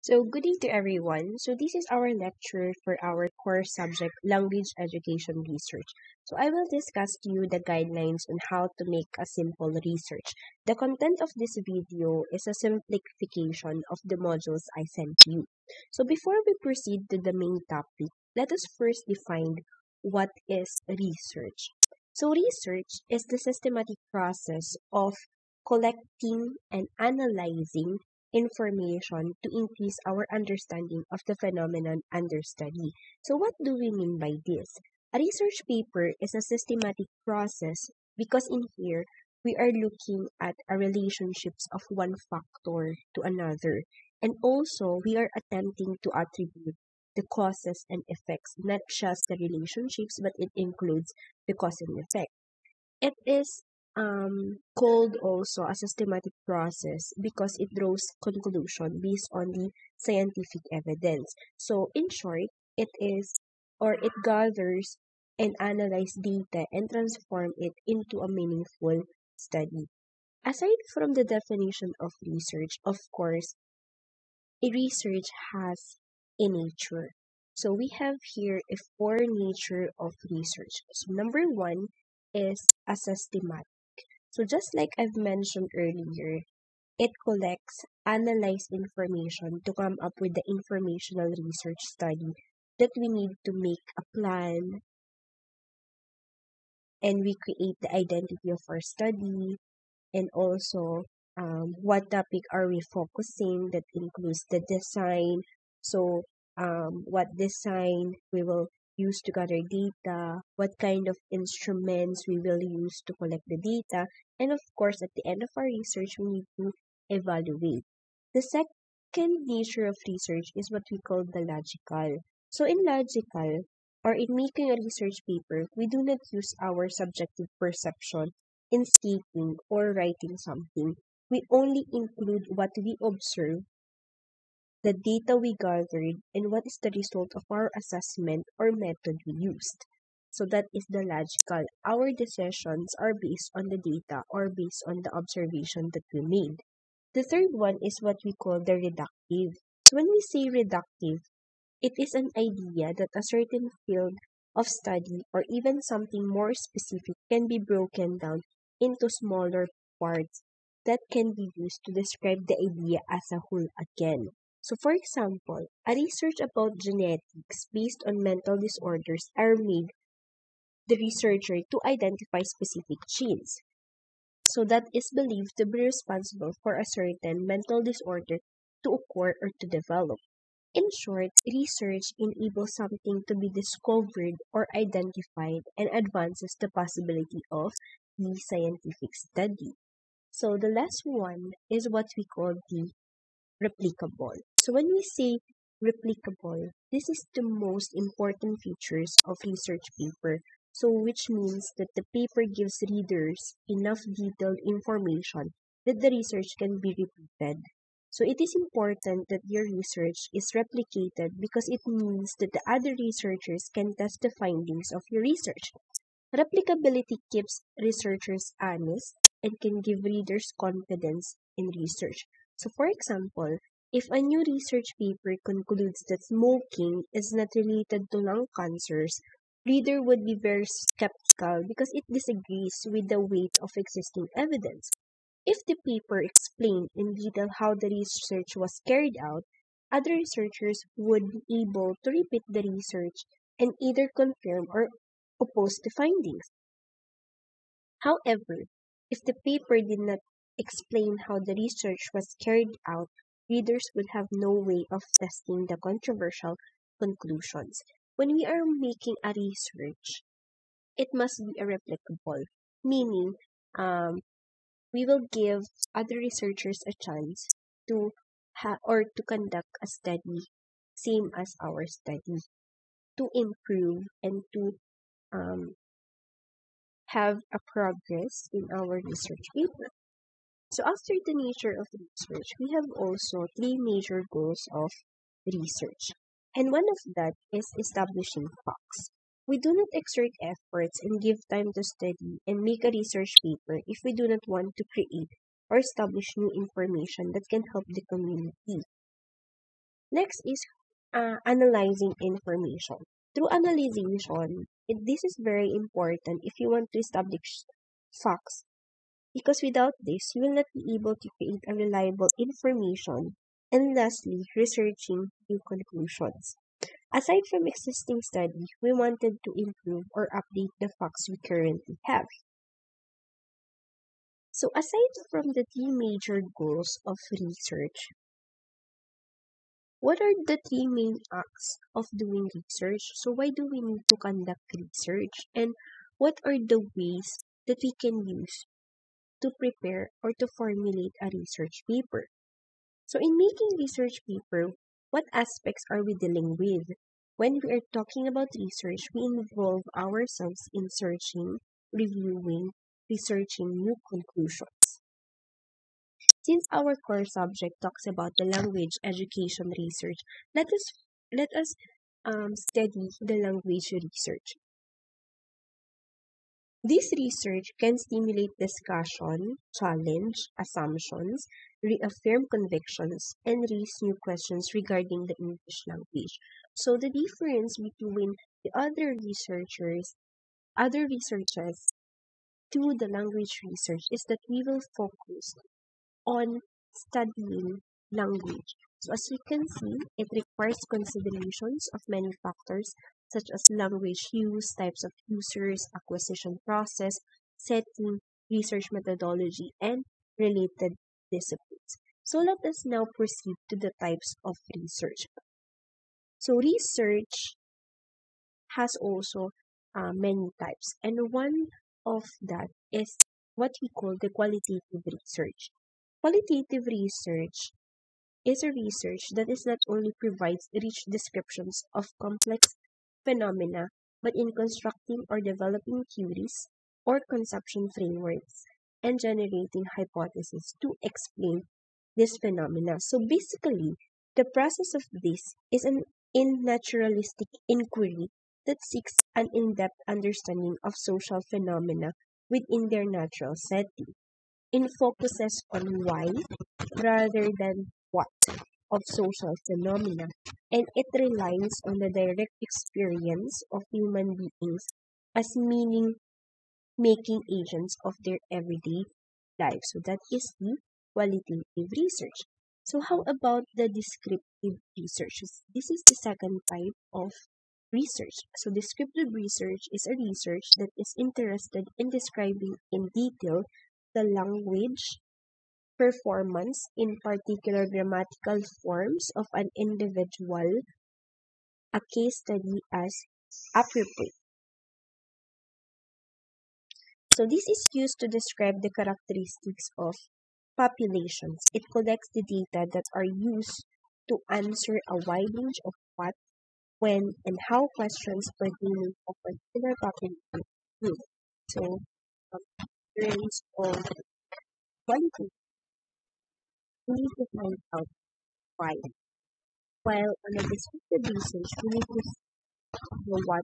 So, good day to everyone. So, this is our lecture for our core subject, Language Education Research. So, I will discuss to you the guidelines on how to make a simple research. The content of this video is a simplification of the modules I sent to you. So, before we proceed to the main topic, let us first define what is research. So, research is the systematic process of collecting and analyzing information to increase our understanding of the phenomenon under study. So, what do we mean by this? A research paper is a systematic process because in here we are looking at a relationships of one factor to another, and also we are attempting to attribute the causes and effects, not just the relationships, but it includes the cause and effect. It is called also a systematic process because it draws conclusion based on the scientific evidence. So in short, it is or it gathers and analyzes data and transform it into a meaningful study. Aside from the definition of research, of course, a research has a nature. So we have here a four nature of research. So number one is a systematic. So just like I've mentioned earlier, it collects, analyzes information to come up with the informational research study that we need to make a plan, and we create the identity of our study, and also what topic are we focusing, that includes the design. So what design we will use to gather data, what kind of instruments we will use to collect the data, and of course at the end of our research we need to evaluate. The second nature of research is what we call the logical. So in logical, or in making a research paper, we do not use our subjective perception in speaking or writing something. We only include what we observe, the data we gathered, and what is the result of our assessment or method we used. So that is the logical. Our decisions are based on the data or based on the observation that we made. The third one is what we call the reductive. So when we say reductive, it is an idea that a certain field of study or even something more specific can be broken down into smaller parts that can be used to describe the idea as a whole again. So, for example, a research about genetics based on mental disorders are made the researcher to identify specific genes. So that is believed to be responsible for a certain mental disorder to occur or to develop. In short, research enables something to be discovered or identified and advances the possibility of the scientific study. So the last one is what we call the replicable. So when we say replicable, this is the most important features of research paper. So which means that the paper gives readers enough detailed information that the research can be repeated. So it is important that your research is replicated because it means that the other researchers can test the findings of your research. Replicability keeps researchers honest and can give readers confidence in research. So, for example, if a new research paper concludes that smoking is not related to lung cancers, reader would be very skeptical because it disagrees with the weight of existing evidence. If the paper explained in detail how the research was carried out, other researchers would be able to repeat the research and either confirm or oppose the findings. However, if the paper did not explain how the research was carried out, readers would have no way of testing the controversial conclusions. When we are making a research, it must be a replicable, meaning we will give other researchers a chance to or to conduct a study same as our study, to improve and to um, have a progress in our research paper. So after the nature of research, we have also three major goals of research. And one of that is establishing facts. We do not exert efforts and give time to study and make a research paper if we do not want to create or establish new information that can help the community. Next is analyzing information. Through analyzation, this is very important if you want to establish facts, because without this, you will not be able to create a reliable information. And lastly, researching new conclusions. Aside from existing study, we wanted to improve or update the facts we currently have. So aside from the three major goals of research, what are the three main acts of doing research? So why do we need to conduct research? And what are the ways that we can use to prepare or to formulate a research paper? So in making research paper, what aspects are we dealing with? When we are talking about research, we involve ourselves in searching, reviewing, researching new conclusions. Since our core subject talks about the language education research, let us study the language research. This research can stimulate discussion, challenge assumptions, reaffirm convictions, and raise new questions regarding the English language. So the difference between the other researchers to the language research is that we will focus on studying language. So as you can see, it requires considerations of many factors such as language use, types of users, acquisition process, setting, research methodology, and related disciplines. So let us now proceed to the types of research. So research has also many types, and one of that is what we call the qualitative research. Qualitative research is a research that is not only provides rich descriptions of complex phenomena, but in constructing or developing theories or conception frameworks and generating hypotheses to explain this phenomena. So basically, the process of this is an in naturalistic inquiry that seeks an in-depth understanding of social phenomena within their natural setting. It focuses on why rather than what of social phenomena, and it relies on the direct experience of human beings as meaning making agents of their everyday life. So that is the qualitative research. So how about the descriptive research? This is the second type of research. So descriptive research is a research that is interested in describing in detail the language performance, in particular grammatical forms of an individual, a case study as appropriate. So this is used to describe the characteristics of populations. It collects the data that are used to answer a wide range of what, when, and how questions pertaining to a particular population group. So, in terms of quality, we need to find out why. While on a descriptive research, we need to know what,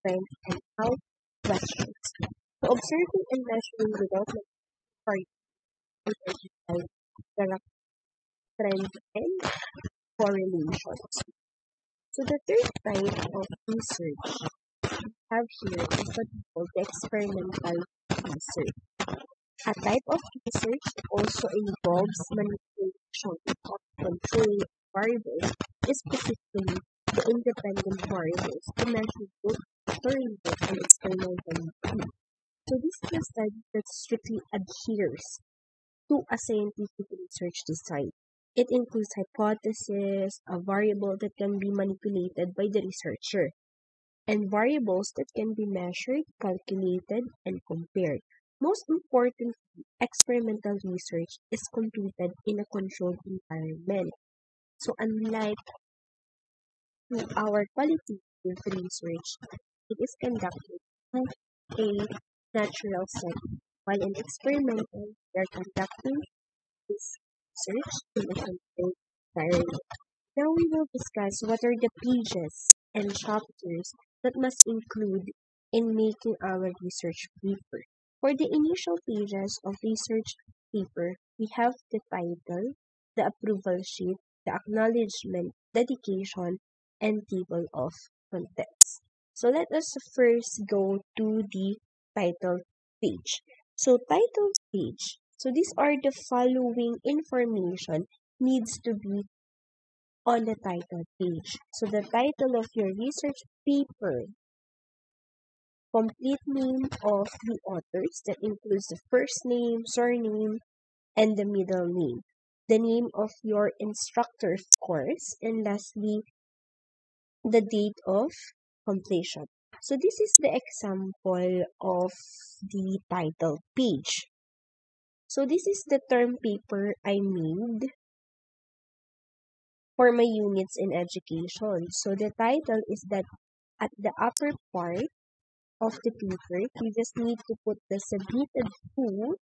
when, and how questions. So observing and measuring development for identify the trend and correlations. So the third type of research we have here is what we call the experimental research. A type of research also involves manipulation of control variables, specifically the independent variables, to measure both experimental and experimental validity. So this is a study that strictly adheres to a scientific research design. It includes hypotheses, a variable that can be manipulated by the researcher, and variables that can be measured, calculated, and compared. Most importantly, experimental research is completed in a controlled environment. So unlike to our qualitative research, it is conducted in a natural setting, while in experimental, we are conducting this research in a controlled environment. Now we will discuss what are the pages and chapters that must include in making our research paper. For the initial pages of research paper, we have the title, the approval sheet, the acknowledgement, dedication, and table of contents. So let us first go to the title page. So title page. So these are the following information needs to be on the title page. So the title of your research paper, complete name of the authors that includes the first name, surname, and the middle name, the name of your instructor's course, and lastly, the date of completion. So this is the example of the title page. So this is the term paper I made for my units in education. So the title is that at the upper part of the paper, you just need to put the submitted to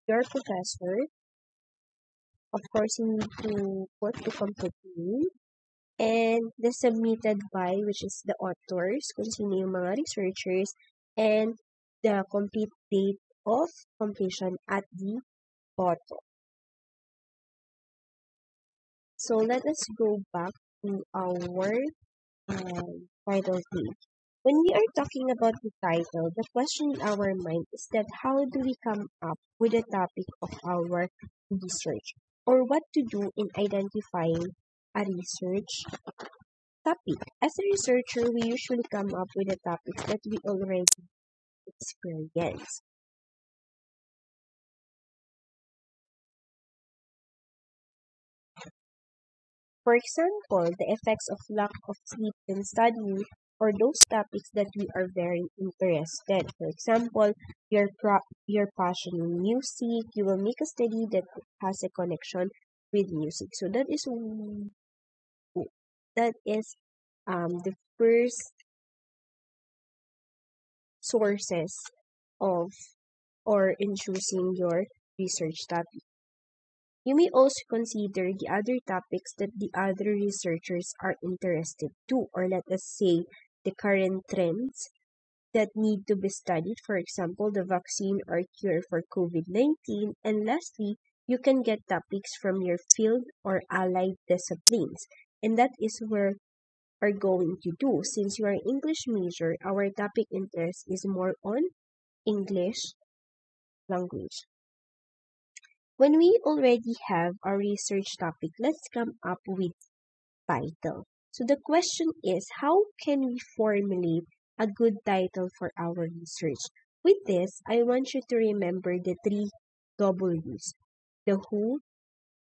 your professor. Of course, you need to put the complete name and the submitted by, which is the authors, kung sino yung mga researchers, and the complete date of completion at the bottom. So let us go back to our title page. When we are talking about the title, the question in our mind is that how do we come up with the topic of our research, or what to do in identifying a research topic. As a researcher, we usually come up with the topics that we already experience. For example, the effects of lack of sleep in studying, or those topics that we are very interested. For example, your passion in music, you will make a study that has a connection with music. So that is the first sources of or in choosing your research topic. You may also consider the other topics that the other researchers are interested to, or let us say the current trends that need to be studied, for example, the vaccine or cure for COVID-19. And lastly, you can get topics from your field or allied disciplines. And that is where are going to do. Since you are English major, our topic interest is more on English language. When we already have our research topic, let's come up with title. So the question is, how can we formulate a good title for our research? With this, I want you to remember the three W's: the who,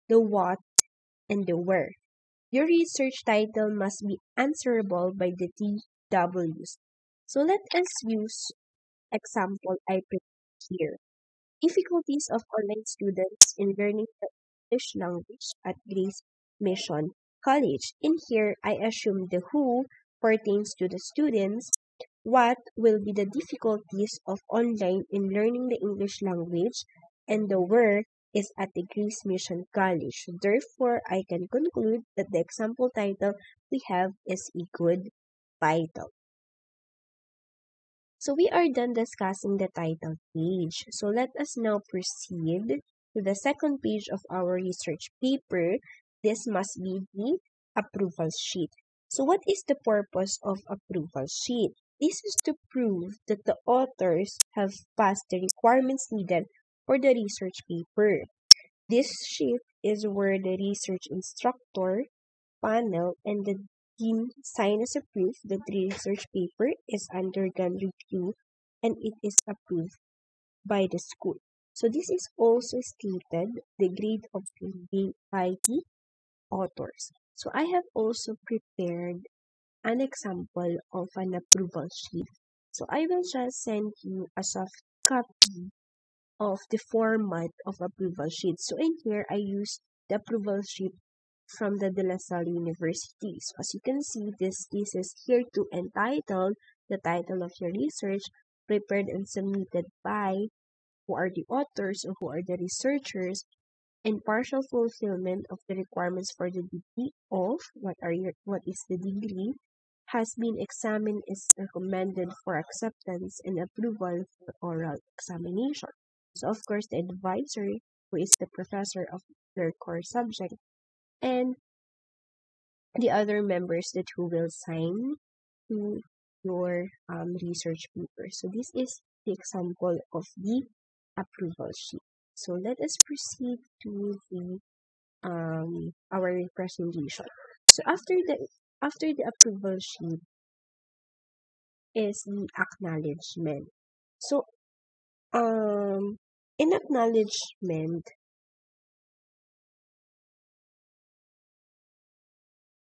the what, and the where. Your research title must be answerable by the three W's. So let us use example I prepared here. Difficulties of online students in learning the English language at Grace Mission College. In here, I assume the who pertains to the students. What will be the difficulties of online in learning the English language, and the where is at the Grace Mission College. Therefore, I can conclude that the example title we have is a good title. So we are done discussing the title page. So let us now proceed to the second page of our research paper. This must be the approval sheet. So what is the purpose of approval sheet? This is to prove that the authors have passed the requirements needed for the research paper. This sheet is where the research instructor, panel, and the dean sign as a proof that the research paper is undergone review and it is approved by the school. So this is also stated the grade obtained by the authors. So I have also prepared an example of an approval sheet. So I will just send you a soft copy of the format of approval sheet. So in here, I use the approval sheet from the De La Salle University. So as you can see, this is here to entitled, the title of your research, prepared and submitted by, who are the authors or who are the researchers, and partial fulfillment of the requirements for the degree of, what is the degree, has been examined, is recommended for acceptance and approval for oral examination. So of course, the advisor, who is the professor of their core subject, and the other members that who will sign to your research paper. So this is the example of the approval sheet. So let us proceed to the our presentation. So after the approval sheet is the acknowledgement. So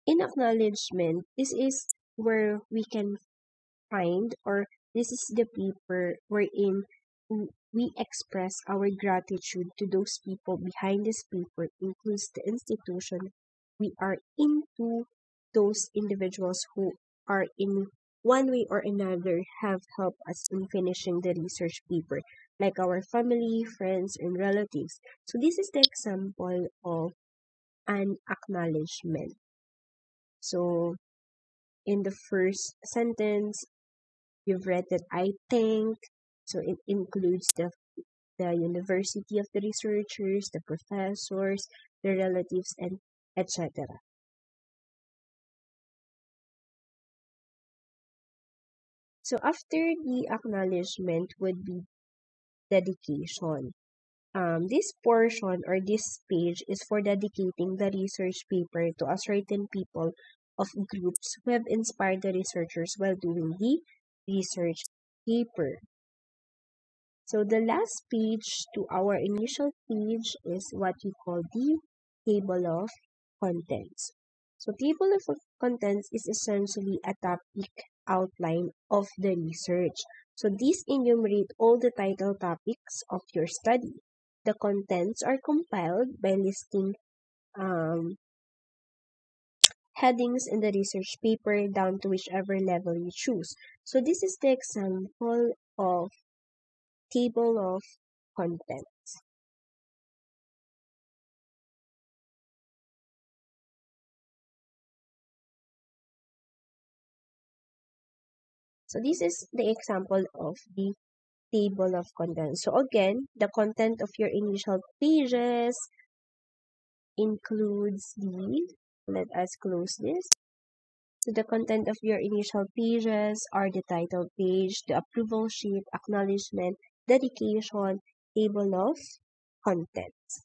in acknowledgement, this is where we can find, or this is the paper wherein we express our gratitude to those people behind this paper, includes the institution we are into, those individuals who are in one way or another have helped us in finishing the research paper, like our family, friends, and relatives. So this is the example of an acknowledgement. So in the first sentence, you've read that I think, so it includes the university of the researchers, the professors, the relatives, and etc. So after the acknowledgement would be dedication. This portion or this page is for dedicating the research paper to a certain people of groups who have inspired the researchers while doing the research paper. So the last page to our initial page is what we call the table of contents. So table of contents is essentially a topic outline of the research. So these enumerate all the title topics of your study. The contents are compiled by listing um, headings in the research paper down to whichever level you choose. So this is the example of table of contents. So this is the example of the table of contents. So again, the content of your initial pages includes let us close this. So the content of your initial pages are the title page, the approval sheet, acknowledgement, dedication, table of contents.